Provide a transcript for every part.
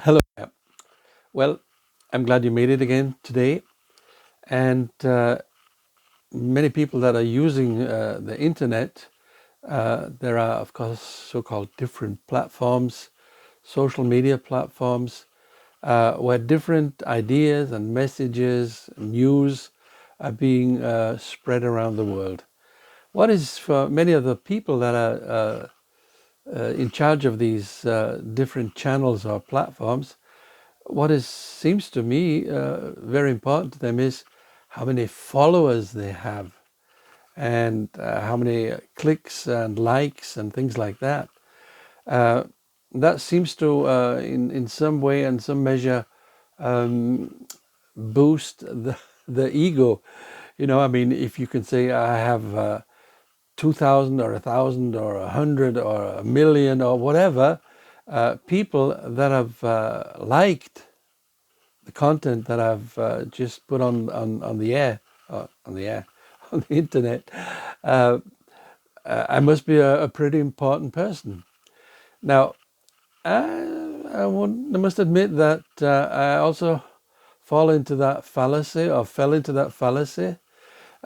Hello. Yeah. Well, I'm glad you made it again today. And many people that are using the internet, there are, of course, so-called different platforms, social media platforms, where different ideas and messages, news are being spread around the world. What is for many of the people that are in charge of these different channels or platforms, what is seems to me very important to them is how many followers they have and how many clicks and likes and things like that. Uh, that seems to, in some way and some measure, um, boost the ego. I mean, if you can say I have 2,000 or 1,000 or 100 or 1,000,000 or whatever people that have liked the content that I've just put on the air, on the air, on the internet, uh, I must be a pretty important person. Now, I must admit that I also fall into that fallacy, or fell into that fallacy,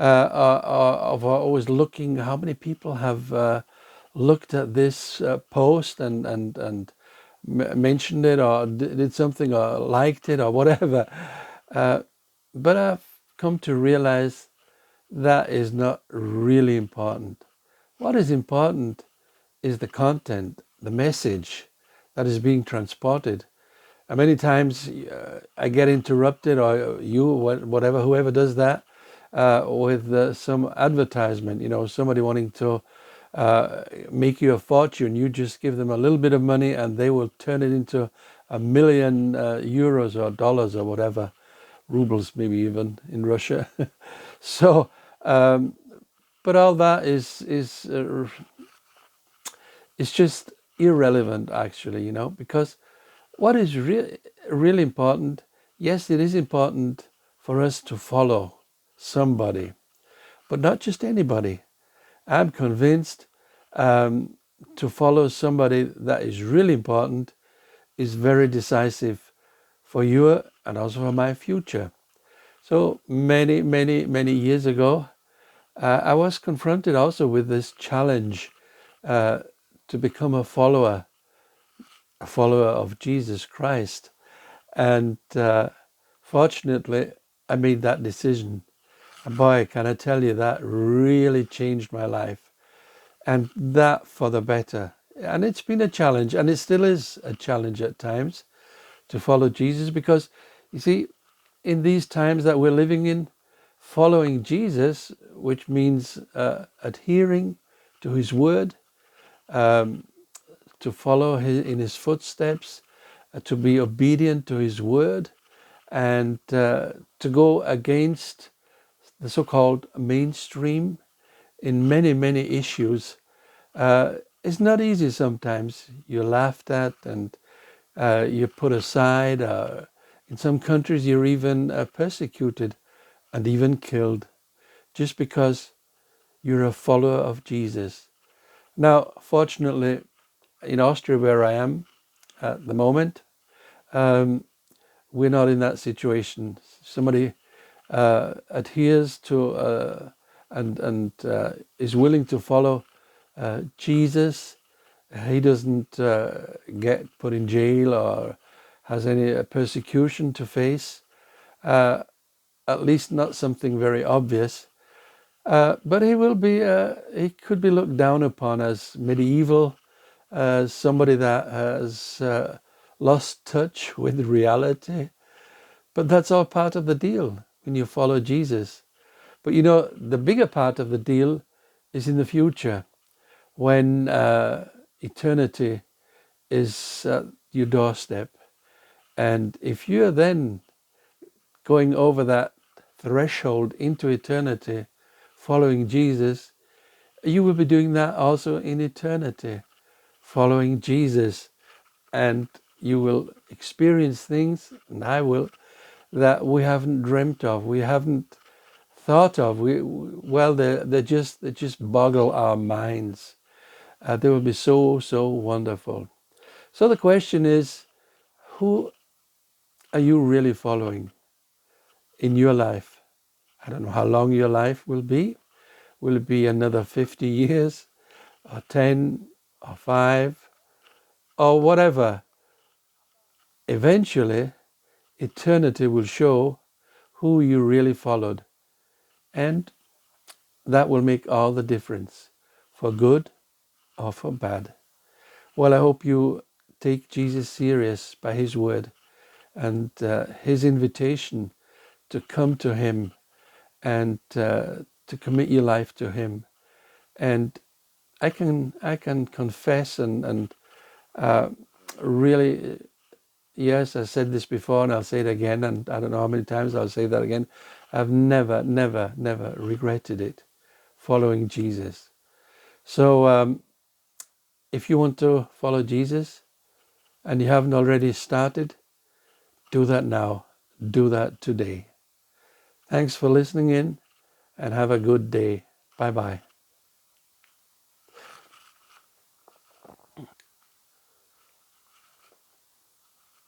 of always looking how many people have looked at this post and mentioned it or did something or liked it or whatever. Uh, but I've come to realize that is not really important. What is important is the content, the message that is being transported. And many times I get interrupted, or whatever, whoever does that, with some advertisement, somebody wanting to make you a fortune. You just give them a little bit of money and they will turn it into 1,000,000 euros or dollars or whatever, rubles maybe even in Russia. So, but all that is just irrelevant actually, because what is really important, yes, it is important for us to follow somebody, but not just anybody. I'm convinced to follow somebody that is really important is very decisive for you and also for my future. So many, many, many years ago, I was confronted also with this challenge uh, to become a follower of Jesus Christ. And fortunately, I made that decision. And boy, can I tell you, that really changed my life. And that for the better. And it's been a challenge, and it still is a challenge at times to follow Jesus because, you see, in these times that we're living in, following Jesus, which means adhering to his word, um, to follow in his footsteps, to be obedient to his word, and to go against the so-called mainstream in many, many issues. It's not easy sometimes. You're laughed at and you're put aside. In some countries, you're even persecuted and even killed just because you're a follower of Jesus. Now, fortunately, in Austria, where I am at the moment, um, we're not in that situation. Somebody adheres to and is willing to follow Jesus. He doesn't get put in jail or has any persecution to face, uh, at least not something very obvious. But he could be looked down upon as medieval, as somebody that has lost touch with reality. But that's all part of the deal when you follow Jesus. But the bigger part of the deal is in the future when eternity is at your doorstep. And if you're then going over that threshold into eternity, following Jesus, you will be doing that also in eternity, following Jesus. And you will experience things, and I will, that we haven't dreamt of, we haven't thought of. They just boggle our minds. They will be so, so wonderful. So the question is, who are you really following in your life? I don't know how long your life will be. Will it be another 50 years or 10 or 5 or whatever? Eventually, eternity will show who you really followed. And that will make all the difference, for good or for bad. Well, I hope you take Jesus serious by his word and his invitation to come to him and to commit your life to him. And I can confess and really, yes, I said this before and I'll say it again, and I don't know how many times I'll say that again. I've never regretted it, following Jesus. So if you want to follow Jesus and you haven't already started, do that now. Do that today. Thanks for listening in and have a good day. Bye-bye.